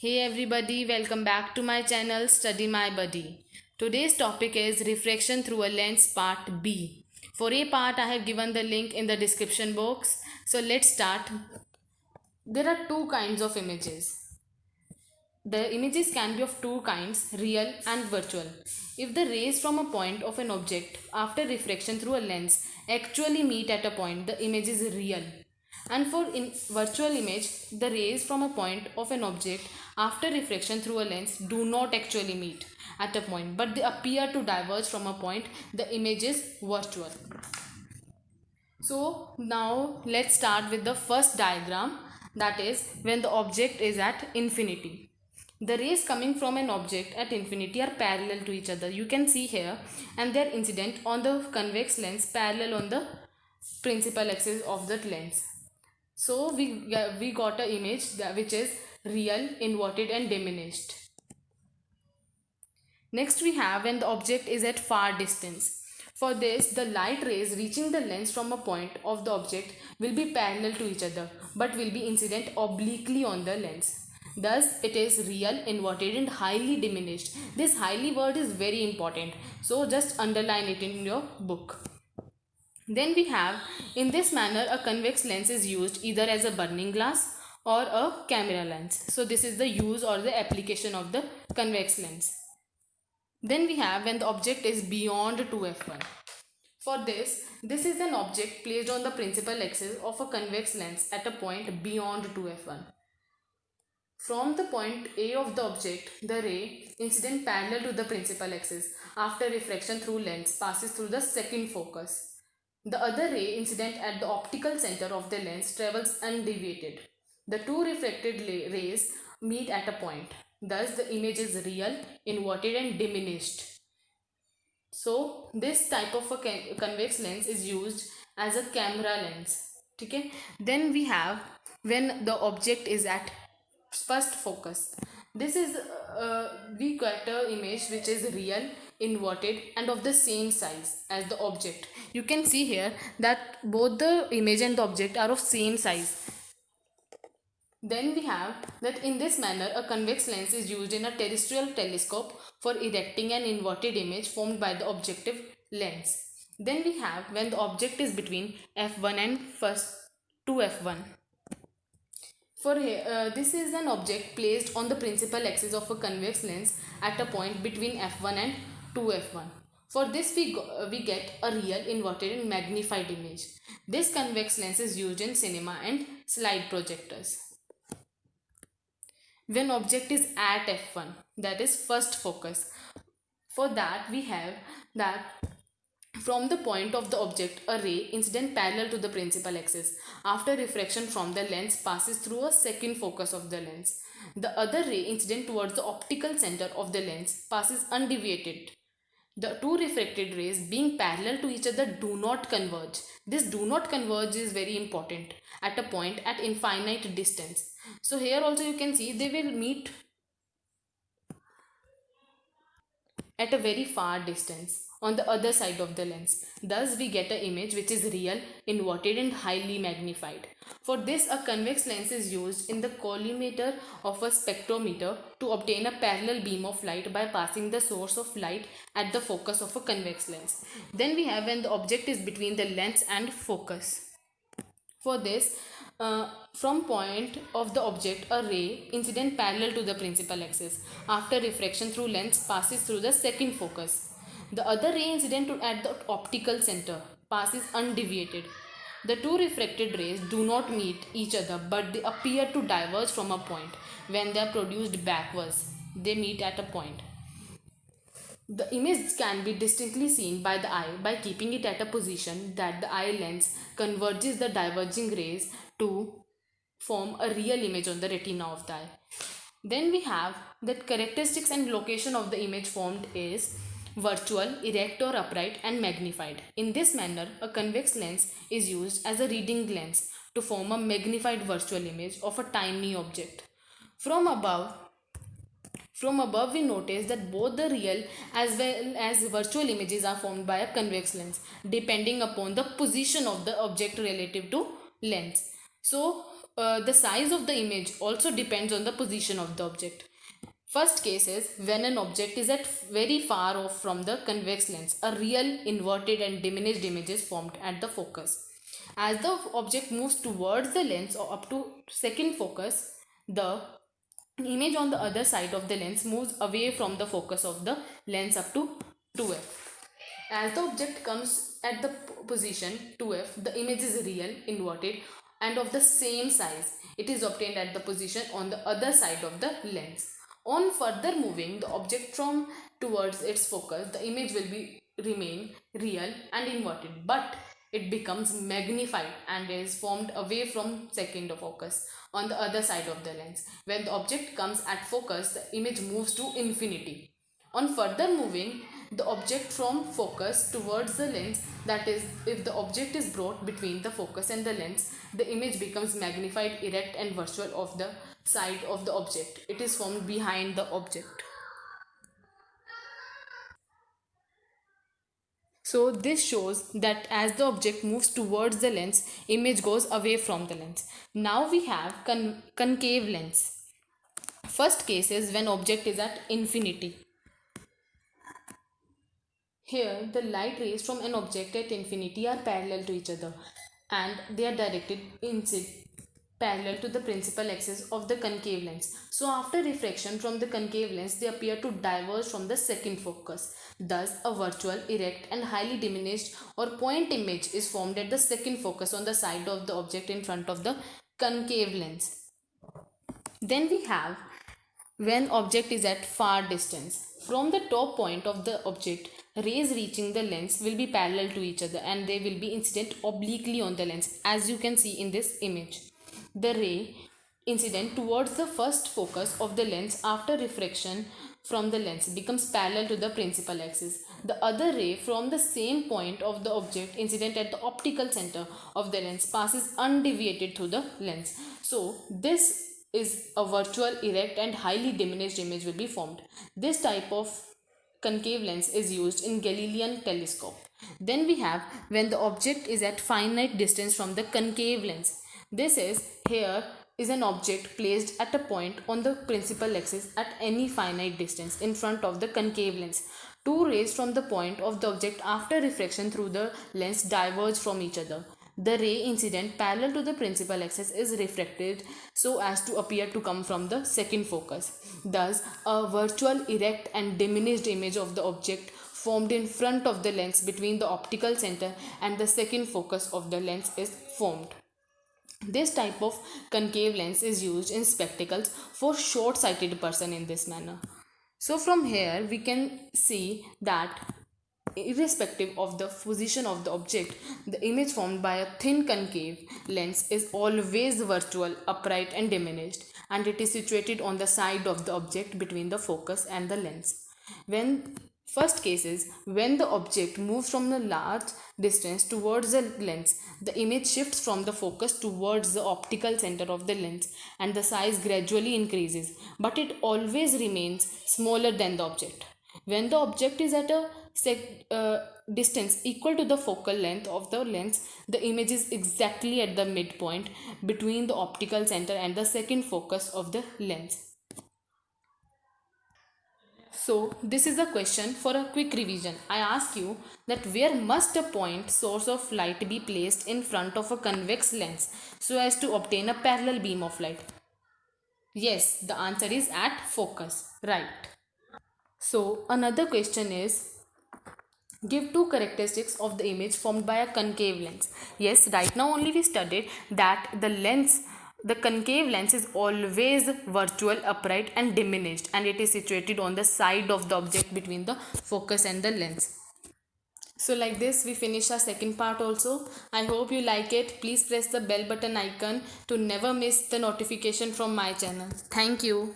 Hey everybody, welcome back to my channel Study My Buddy. Today's topic is refraction through a lens part B. For A part, I have given the link in the description box. So let's start. There are two kinds of images. The images can be of two kinds, real and virtual. If the rays from a point of an object after refraction through a lens actually meet at a point, the image is real. And for in virtual image, the rays from a point of an object after refraction through a lens do not actually meet at a point, but they appear to diverge from a point. The image is virtual. So now let's start with the first diagram, that is when the object is at infinity. The rays coming from an object at infinity are parallel to each other. You can see here, and they are incident on the convex lens parallel on the principal axis of that lens. So we got an image which is real, inverted and diminished. Next we have when the object is at far distance. For this, the light rays reaching the lens from a point of the object will be parallel to each other but will be incident obliquely on the lens. Thus, it is real, inverted and highly diminished. This highly word is very important. So, just underline it in your book. Then we have, in this manner, a convex lens is used either as a burning glass or a camera lens. So, this is the use or the application of the convex lens. Then we have when the object is beyond 2f1. For this is an object placed on the principal axis of a convex lens at a point beyond 2f1. From the point A of the object, the ray incident parallel to the principal axis after refraction through lens passes through the second focus. The other ray incident at the optical center of the lens travels undeviated. The two refracted rays meet at a point. Thus, the image is real, inverted and diminished. So, this type of a convex lens is used as a camera lens. Okay? Then we have when the object is at first focus. This is we got an image which is real, inverted and of the same size as the object. You can see here that both the image and the object are of same size. Then we have that in this manner a convex lens is used in a terrestrial telescope for erecting an inverted image formed by the objective lens. Then we have when the object is between f1 and first 2f1. For this is an object placed on the principal axis of a convex lens at a point between f1 and 2f1. For this we get a real, inverted and magnified image. This convex lens is used in cinema and slide projectors. When object is at f1, that is first focus. For that we have that from the point of the object, a ray incident parallel to the principal axis after refraction from the lens passes through a second focus of the lens. The other ray incident towards the optical center of the lens passes undeviated. The two refracted rays being parallel to each other do not converge. This do not converge is very important at a point at infinite distance. So here also you can see they will meet at a very far distance on the other side of the lens. Thus we get an image which is real, inverted and highly magnified. For this, a convex lens is used in the collimator of a spectrometer to obtain a parallel beam of light by passing the source of light at the focus of a convex lens. Then we have when the object is between the lens and focus. For this, from point of the object, a ray incident parallel to the principal axis after refraction through lens passes through the second focus. The other ray incident at the optical center passes undeviated. The two refracted rays do not meet each other but they appear to diverge from a point. When they are produced backwards, they meet at a point. The image can be distinctly seen by the eye by keeping it at a position that the eye lens converges the diverging rays to form a real image on the retina of the eye. Then we have that characteristics and location of the image formed is virtual, erect or upright and magnified. In this manner, a convex lens is used as a reading lens to form a magnified virtual image of a tiny object. From above, we notice that both the real as well as virtual images are formed by a convex lens depending upon the position of the object relative to lens. So, the size of the image also depends on the position of the object. First case is when an object is at very far off from the convex lens. A real inverted and diminished image is formed at the focus. As the object moves towards the lens or up to second focus, the image on the other side of the lens moves away from the focus of the lens up to 2f. As the object comes at the position 2f, the image is real, inverted, and of the same size. It is obtained at the position on the other side of the lens. On further moving the object from towards its focus, the image will remain real and inverted, but it becomes magnified and is formed away from second focus on the other side of the lens. When the object comes at focus, the image moves to infinity. On further moving the object from focus towards the lens, that is, if the object is brought between the focus and the lens, the image becomes magnified, erect, and virtual of the side of the object. It is formed behind the object. So this shows that as the object moves towards the lens, image goes away from the lens. Now we have concave lens. First case is when object is at infinity. Here, the light rays from an object at infinity are parallel to each other and they are directed parallel to the principal axis of the concave lens. So, after refraction from the concave lens, they appear to diverge from the second focus. Thus, a virtual, erect, and highly diminished or point image is formed at the second focus on the side of the object in front of the concave lens. Then we have when object is at far distance. From the top point of the object, rays reaching the lens will be parallel to each other and they will be incident obliquely on the lens, as you can see in this image. The ray incident towards the first focus of the lens after refraction from the lens becomes parallel to the principal axis. The other ray from the same point of the object incident at the optical center of the lens passes undeviated through the lens. So this is a virtual, erect, and highly diminished image will be formed. This type of concave lens is used in Galilean telescope. Then we have when the object is at finite distance from the concave lens. This is here is an object placed at a point on the principal axis at any finite distance in front of the concave lens. Two rays from the point of the object after refraction through the lens diverge from each other. The ray incident parallel to the principal axis is refracted so as to appear to come from the second focus. Thus, a virtual, erect, and diminished image of the object formed in front of the lens between the optical center and the second focus of the lens is formed. This type of concave lens is used in spectacles for short-sighted person in this manner. So from here we can see that irrespective of the position of the object, the image formed by a thin concave lens is always virtual, upright, and diminished, and it is situated on the side of the object between the focus and the lens. When first case is when the object moves from a large distance towards the lens, the image shifts from the focus towards the optical center of the lens and the size gradually increases, but it always remains smaller than the object. When the object is at a distance equal to the focal length of the lens, the image is exactly at the midpoint between the optical center and the second focus of the lens. So this is a question for a quick revision. I ask you that where must a point source of light be placed in front of a convex lens so as to obtain a parallel beam of light? Yes, the answer is at focus. Right. So another question is, give two characteristics of the image formed by a concave lens. Yes, right now only we studied that the concave lens is always virtual, upright, and diminished, and it is situated on the side of the object between the focus and the lens. So like this we finish our second part also. I hope you like it. Please press the bell button icon to never miss the notification from my channel. Thank you.